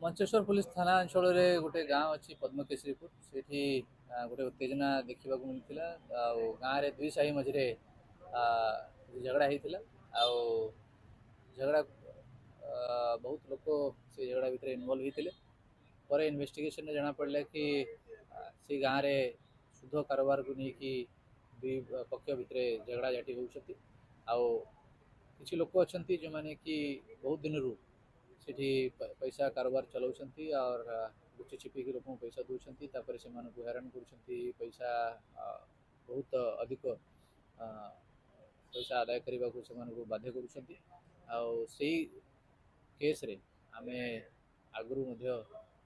Mancheswar police थाना अंचल गोटे गाँव अच्छी पद्मकेशरीपुर से गोटे उत्तेजना देखा मिलता गाँव में दुई साही मझे झगड़ा होता झगड़ा बहुत लोग से झगड़ा भितर इनवल्व होते पर इन्वेस्टिगेशन जना पड़ा कि से गाँव में शुद्ध कारोबार को लेकिन दुई पक्ष भितर झगड़ा झाटी होती किसी लोक अच्छा जो मैंने कि बहुत दिन रू सेठी पैसा कारोबार चलाउछंती और लुचि छिपिकी लोक पैसा दूसरी से हैरान कर पैसा बहुत अधिक पैसा आदाय करने को से बाध्य कर केस रे आमे आगु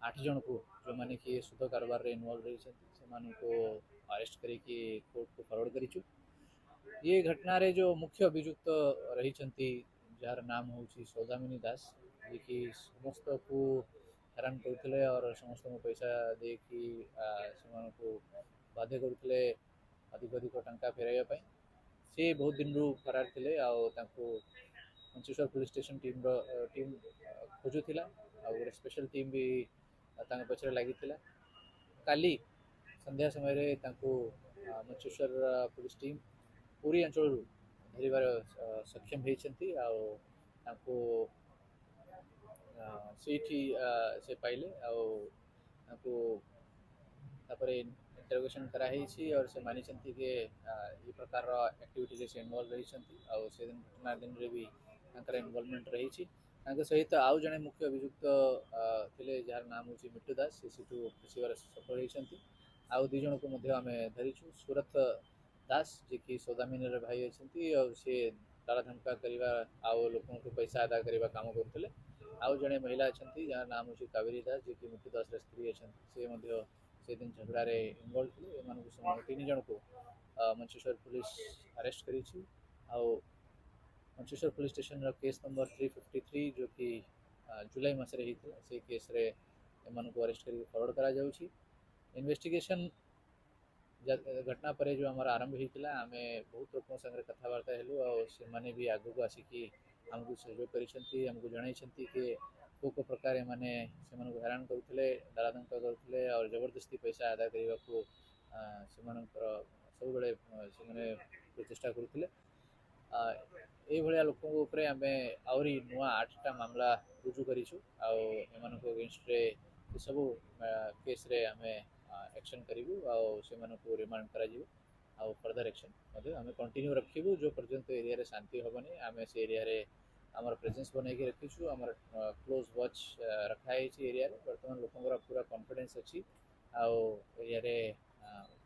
आठ जन को जो मैंने कि शुद्ध कारोबार रे इन्वॉल्व रही से अरेस्ट करके कोर्ट को फॉरवर्ड करिछु। ये घटना रे जो मुख्य अभियुक्त रही जार नाम हूँ सौदामिनी दास जे कि समस्त को हैरान करते और समस्त को पैसा देकी को बाध्य करते अधिक अधिक टंका फेरइया से बहुत दिन रू फरार थे मंचेश्वर पुलिस स्टेशन टीम खोजुला गोटे स्पेशल टीम भी पचर लगी काली संध्या समय मंचेश्वर पुलिस टीम पूरी अंचल धरबार सक्षम होती से पाइले इंटरोगेशन कराई और से मानी कि ये प्रकार एक्टिविटी से इनवॉल्व रही से घटना दिन रे भी इनवॉल्वमेंट रही सहित आउ जड़े मुख्य अभियुक्त थे जार नाम हूँ मिट्टू दास से फसार सफल होती आउ दुई जन को आम धरीचु सूरत दास जे कि सौदामिनी भाई अच्छा सी ताला धमका करवा आउ लोक पैसा अदा करने काम करते आउ जड़े महिला अच्छा जहाँ नाम हूँ कावेरी दास जे कि मिट्टू दास स्त्री अच्छा से दिन झगड़ा इनवॉल्व थे तीन जन को मंचेश्वर पुलिस अरेस्ट करी Mancheswar police station case number 353 जो कि जुलाई मसरे होता से केस रे को अरेस्ट कर फॉरवर्ड करा इन्वेस्टिगेशन घटना पर जो आम आरंभ होता आम बहुत लोगों संगे कथबार्ता हेलु से मैंने भी आग को आसिकी आमको सहयोग करमको जन कि को प्रकार मैंने से हैरान करते डाला धमका करते और जबरदस्ती पैसा आदाय करने को सब बड़े से प्रचेषा करते ये लोक आम आहरी नुआ 8टा मामला रुजु करूँ अगेन्स्ट सब केस रे आम एक्शन करूँ से रिमांड कर फर्दर एक्शन आम कंटिन्यू रखू जो पर्यंत एरिया शांति हेनी आम से एरिया रे आमर प्रेजेंस बनई रखीचु आमर क्लोज वॉच रखाई एरिया रे बर्तमान लोकंर पूरा कॉन्फिडेंस अच्छी एरिया रे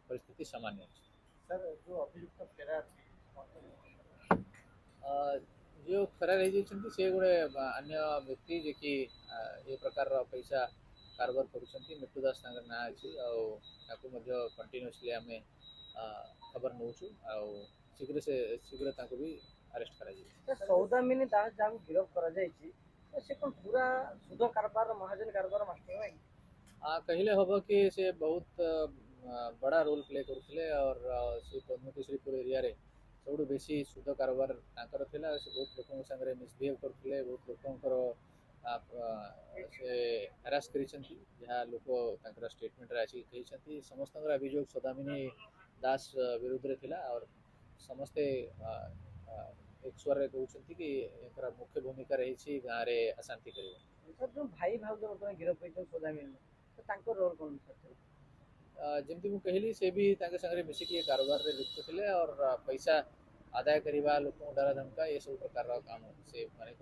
परिस्थिति सामान्य अच्छी। सर जो अभियुक्त फेरार जो फरार हो से गोटे अन्य व्यक्ति जे कि ये प्रकार पैसा कारबार कर मिट्टू दास ना अच्छी कंटिन्यूअसली आम खबर नौ शीघ्र से शीघ्र भी अरेस्ट करा सौदामिनी दास जहाँ गिरफ कर पूरा शुद्ध कारबार महाजन कारबार मास्टर कहले हम कि से बहुत बड़ा रोल प्ले करते और से पद्मकेशरीपुर एरिया रे सब बेसी शुद्ध कारोबार था से बहुत लोक सागर मिसबिहेव करते बहुत लोकर से हरास कर लोक स्टेटमेंट आसिक समस्त अभियोग सौदामिनी दास विरुद्ध थी और समस्ते एक स्वर कहते कि मुख्य भूमिका रही गाँव में अशांति कर जो भाई भाउज बर्तमान गिरफ होती सौदामिनी रोल कौन जमती मुझे कहली से भी सागर मिसिकी कारोबार रे लिप्त थे और पैसा आदाय करने लोक डरा धमका ये सब प्रकार काम से माने